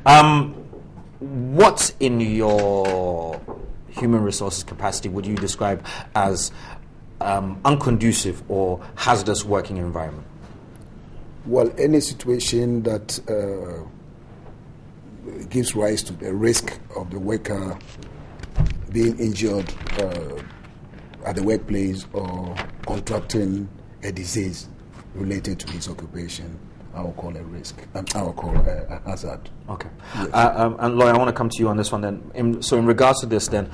What in your human resources capacity would you describe as unconducive or hazardous working environment? Well, any situation that gives rise to the risk of the worker being injured at the workplace or contracting a disease related to his occupation, I will call a risk. I will call a hazard. Okay. Yes. And Lloyd, I want to come to you on this one then. So in regards to this then,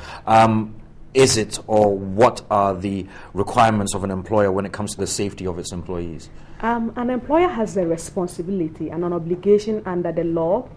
is it or what are the requirements of an employer when it comes to the safety of its employees? An employer has a responsibility and an obligation under the law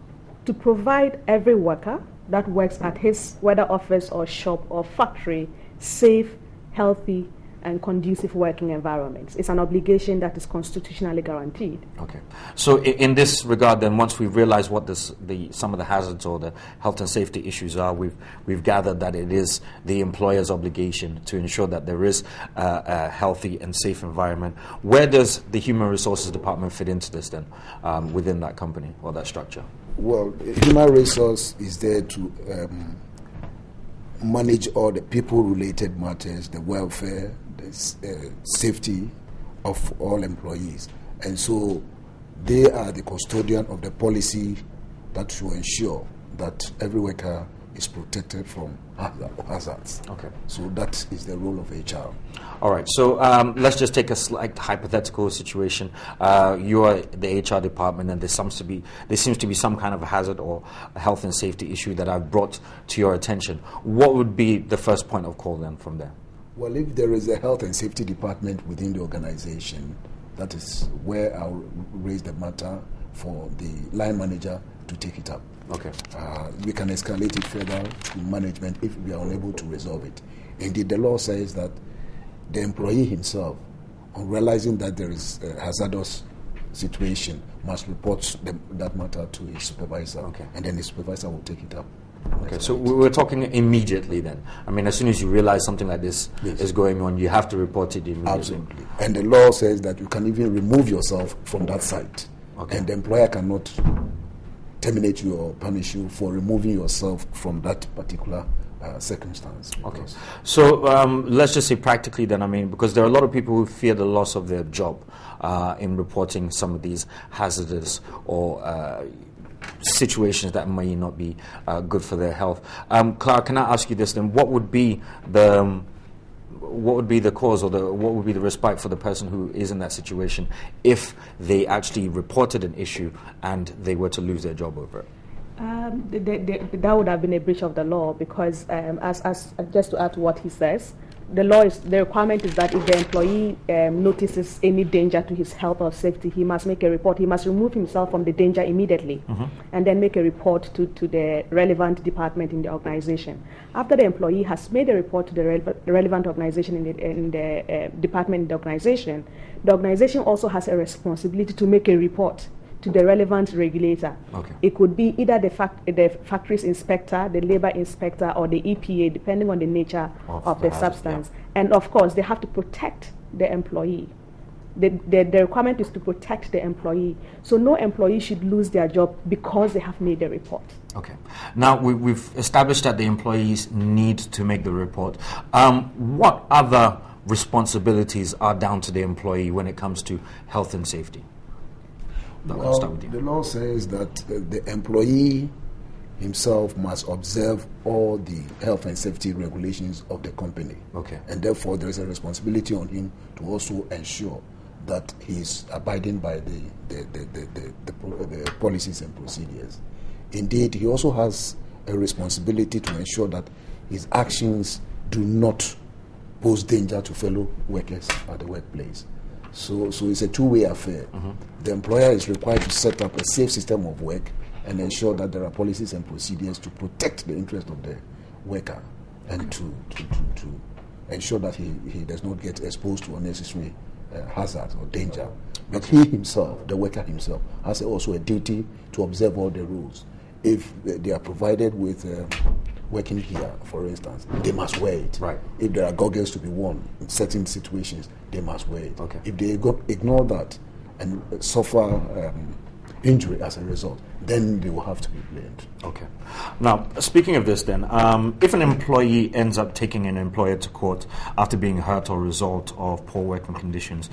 to provide every worker that works at his whether office or shop or factory safe, healthy, and conducive working environments. It's an obligation that is constitutionally guaranteed. Okay. So in this regard, then, once we've realized what some of the hazards or the health and safety issues are, we've gathered that it is the employer's obligation to ensure that there is a healthy and safe environment. Where does the Human Resources Department fit into this then, within that company or that structure? Well, human resource is there to manage all the people-related matters, the welfare, the safety of all employees. And so they are the custodian of the policy that should ensure that every worker is protected from hazards. Okay. So that is the role of HR. All right. So let's just take a slight hypothetical situation. You are the HR department, and there seems to be some kind of a hazard or a health and safety issue that I've brought to your attention. What would be the first point of call then from there? Well, if there is a health and safety department within the organization, that is where I'll raise the matter for the line manager to take it up. Okay. We can escalate it further to management if we are unable to resolve it. Indeed, the law says that the employee himself, on realizing that there is a hazardous situation, must report that matter to his supervisor, okay, and then his supervisor will take it up. Okay, so we're talking immediately then. I mean, as soon as you realize something like this is going on, you have to report it immediately. Absolutely. And the law says that you can even remove yourself from that site. Okay. And the employer cannot terminate you or punish you for removing yourself from that particular circumstance. Okay. So let's just say practically then, I mean, because there are a lot of people who fear the loss of their job in reporting some of these hazardous or situations that may not be good for their health. Clara, can I ask you this then? What would be the cause or what would be the respite for the person who is in that situation if they actually reported an issue and they were to lose their job over it? That would have been a breach of the law because, as just to add to what he says, the requirement is that if the employee notices any danger to his health or safety, he must make a report. He must remove himself from the danger immediately, and then make a report to the relevant department in the organization. After the employee has made a report to the relevant organization in the department in the organization also has a responsibility to make a report to the relevant regulator. Okay. It could be either the factory's inspector, the labor inspector, or the EPA, depending on the nature of the substance. Yeah. And of course, they have to protect the employee. The requirement is to protect the employee. So no employee should lose their job because they have made a report. Okay. Now, we've established that the employees need to make the report. What other responsibilities are down to the employee when it comes to health and safety? Well, the law says that the employee himself must observe all the health and safety regulations of the company. Okay. And therefore, there is a responsibility on him to also ensure that he is abiding by the policies and procedures. Indeed, he also has a responsibility to ensure that his actions do not pose danger to fellow workers at the workplace. So it's a two-way affair. The employer is required to set up a safe system of work and ensure that there are policies and procedures to protect the interest of the worker and to ensure that he does not get exposed to unnecessary hazards or danger. But he himself, the worker himself, has also a duty to observe all the rules. If they are provided with working gear, for instance, they must wear it. Right. If there are goggles to be worn in certain situations, they must wear it. Okay. If they ignore that and suffer injury as a result, then they will have to be blamed. Okay. Now, speaking of this then, if an employee ends up taking an employer to court after being hurt or a result of poor working conditions,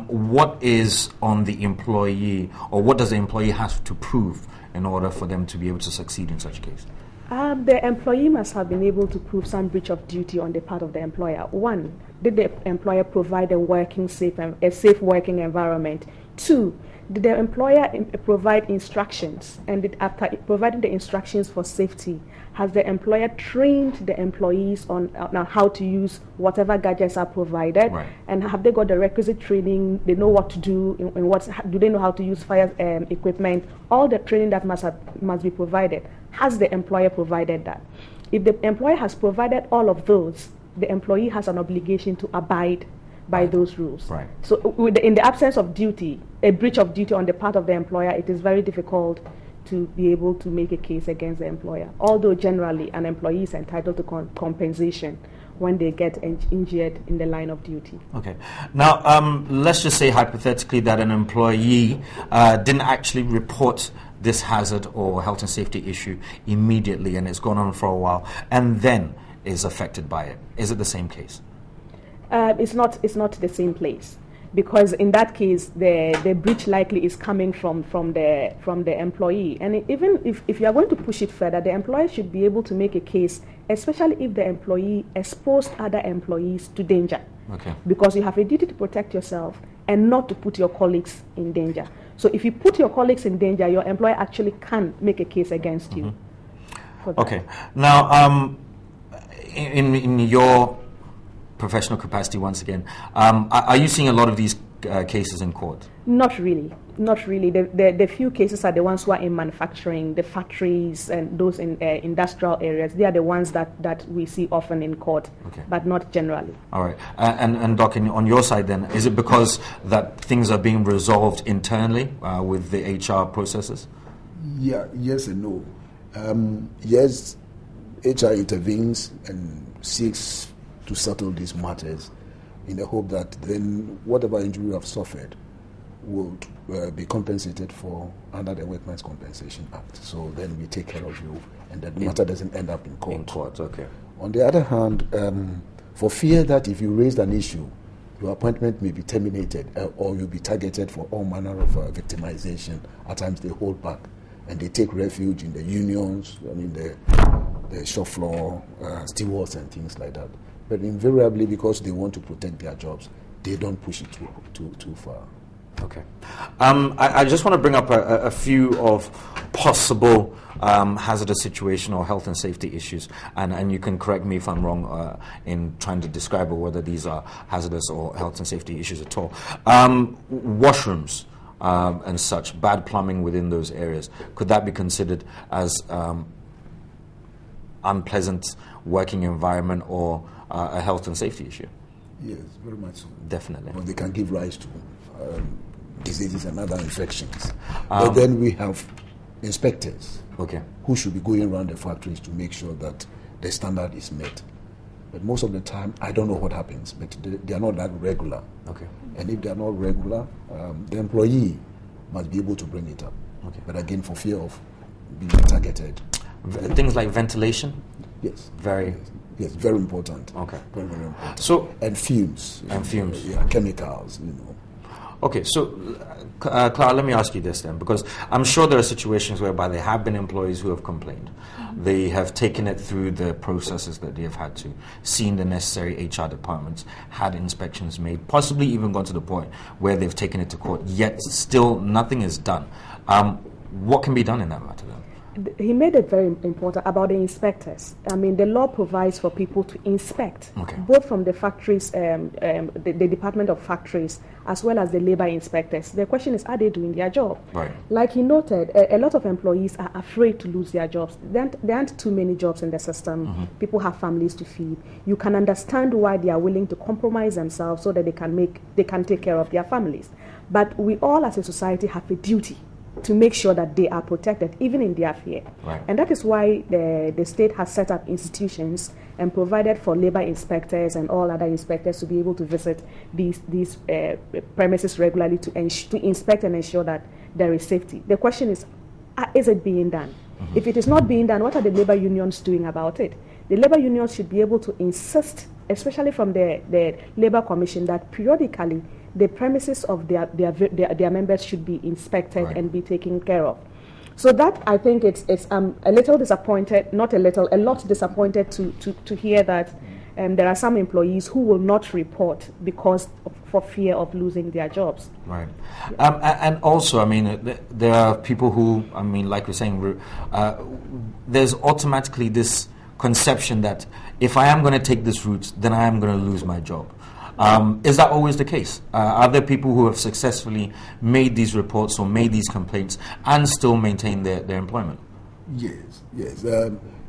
what is on the employee, or what does the employee have to prove in order for them to be able to succeed in such a case? The employee must have been able to prove some breach of duty on the part of the employer. One, did the employer provide a safe working environment? Two, did the employer provide instructions? And after providing the instructions for safety, has the employer trained the employees on how to use whatever gadgets are provided? Right. And have they got the requisite training? They know what to do. Do they know how to use fire equipment? All the training that must be provided. Has the employer provided that? If the employer has provided all of those, the employee has an obligation to abide by those rules. Right. So in the absence of duty, a breach of duty on the part of the employer, it is very difficult to be able to make a case against the employer. Although generally an employee is entitled to compensation when they get injured in the line of duty. Okay. Now, let's just say hypothetically that an employee didn't actually report this hazard or health and safety issue immediately, and it's gone on for a while, and then is affected by it. Is it the same case? It's not the same place, because in that case the breach likely is coming from the employee. And even if you are going to push it further, the employer should be able to make a case, especially if the employee exposed other employees to danger. Okay. Because you have a duty to protect yourself and not to put your colleagues in danger. So if you put your colleagues in danger, your employer actually can make a case against you. Okay. Now, in your professional capacity, once again, are you seeing a lot of these cases in court? Not really. The few cases are the ones who are in manufacturing, the factories, and those in industrial areas. They are the ones that we see often in court, but not generally. All right. And Doc, on your side then, is it because that things are being resolved internally with the HR processes? Yeah, yes and no. Yes, HR intervenes and seeks to settle these matters in the hope that then whatever injury you have suffered would be compensated for under the Workmen's Compensation Act. So then we take care of you, and that matter doesn't end up in court. In court, okay. On the other hand, for fear that if you raised an issue, your appointment may be terminated or you'll be targeted for all manner of victimization, at times they hold back and they take refuge in the unions, the shop floor, stewards and things like that. But invariably, because they want to protect their jobs, they don't push it too far. Okay. I just want to bring up a few of possible hazardous situation or health and safety issues, and you can correct me if I'm wrong in trying to describe whether these are hazardous or health and safety issues at all. Washrooms and such, bad plumbing within those areas, could that be considered as unpleasant working environment or a health and safety issue? Yes, very much so. Definitely. But they can give rise to diseases and other infections. But then we have inspectors who should be going around the factories to make sure that the standard is met. But most of the time, I don't know what happens, but they are not that regular. Okay. And if they are not regular, the employee must be able to bring it up. Okay. But again, for fear of being targeted. Things like ventilation? Yes. Yes, very important. Okay. Very, very important. So, and fumes. Yeah, chemicals, Okay, so Clara, let me ask you this then, because I'm sure there are situations whereby there have been employees who have complained. They have taken it through the processes that they have had to, seen the necessary HR departments, had inspections made, possibly even gone to the point where they've taken it to court, yet still nothing is done. What can be done in that matter then? He made it very important about the inspectors. I mean, the law provides for people to inspect, both from the factories, the Department of Factories, as well as the labor inspectors. The question is, are they doing their job? Right. Like he noted, a lot of employees are afraid to lose their jobs. There aren't too many jobs in the system. People have families to feed. You can understand why they are willing to compromise themselves so that they can take care of their families. But we all as a society have a duty to make sure that they are protected, even in their fear. Right. And that is why the state has set up institutions and provided for labor inspectors and all other inspectors to be able to visit these premises regularly to inspect and ensure that there is safety. The question is it being done? If it is not being done, what are the labor unions doing about it? The labor unions should be able to insist, especially from the Labor Commission, that periodically the premises of their members should be inspected and be taken care of. So that, I think, it's a little disappointed, not a little, a lot disappointed to hear that there are some employees who will not report because for fear of losing their jobs. Right. And also, I mean, there are people who, I mean, like we're saying, there's automatically this conception that if I am going to take this route, then I am going to lose my job. Is that always the case? Are there people who have successfully made these reports or made these complaints and still maintain their employment? Yes.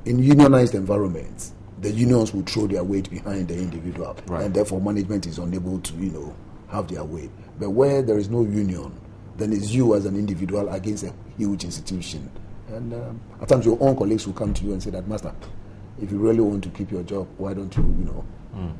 In unionized environments, the unions will throw their weight behind the individual, and therefore management is unable to, have their way. But where there is no union, then it's you as an individual against a huge institution. And at times your own colleagues will come to you and say that, Master, if you really want to keep your job, why don't you,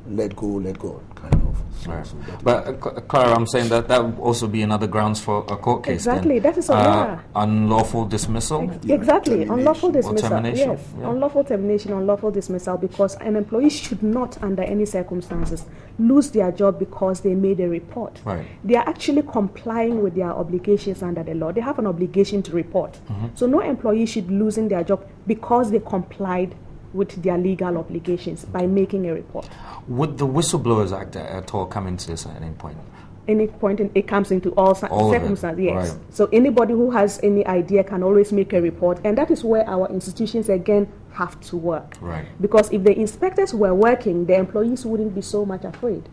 let go, kind of. But Clara, I'm saying that would also be another grounds for a court case. Exactly, that is unlawful dismissal. Exactly, unlawful dismissal. Termination. Yes, unlawful termination, unlawful dismissal, because an employee should not, under any circumstances, lose their job because they made a report. Right. They are actually complying with their obligations under the law. They have an obligation to report. So no employee should be losing their job because they complied with their legal obligations by making a report. Would the Whistleblowers Act at all come into this at any point? Any point, it comes into all circumstances, yes. Right. So anybody who has any idea can always make a report, and that is where our institutions again have to work. Right. Because if the inspectors were working, the employees wouldn't be so much afraid.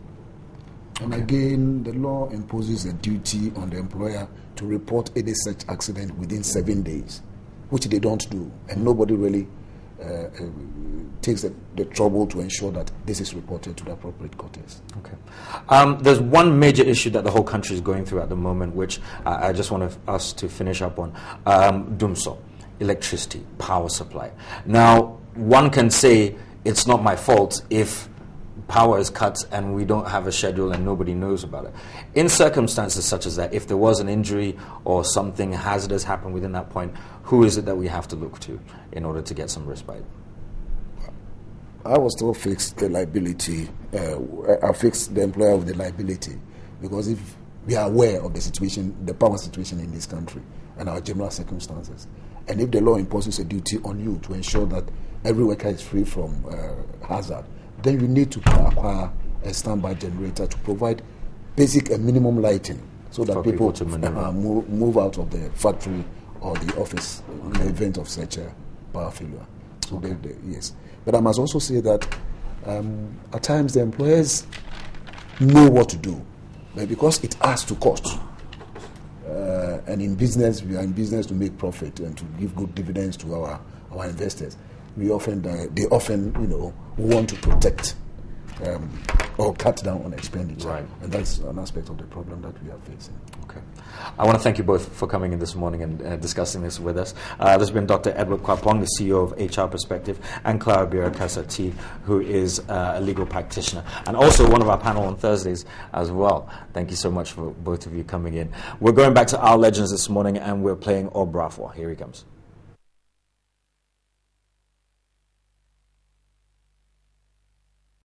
And again, the law imposes a duty on the employer to report any such accident within 7 days, which they don't do, and nobody really takes the trouble to ensure that this is reported to the appropriate courts. Okay. There's one major issue that the whole country is going through at the moment, which I just want us to finish up on. DUMSO, electricity, power supply. Now, one can say it's not my fault if power is cut and we don't have a schedule and nobody knows about it. In circumstances such as that, if there was an injury or something hazardous happened within that point, who is it that we have to look to in order to get some respite? I will still fix the liability. I'll fix the employer with the liability, because if we are aware of the situation, the power situation in this country and our general circumstances, and if the law imposes a duty on you to ensure that every worker is free from hazard, then you need to acquire a standby generator to provide basic and minimum lighting so that people move out of the factory or the office in the event of such a power failure. So yes. But I must also say that at times the employers know what to do, but because it adds to cost. And in business, we are in business to make profit and to give good dividends to our investors. They often want to protect or cut down on expenditure. Right. And that's an aspect of the problem that we are facing. Okay. I want to thank you both for coming in this morning and discussing this with us. This has been Dr. Edward Kwapong, the CEO of HR Perspective, and Clara Birakasa, who is a legal practitioner, and also one of our panel on Thursdays as well. Thank you so much for both of you coming in. We're going back to our legends this morning, and we're playing Obrafwa. Here he comes.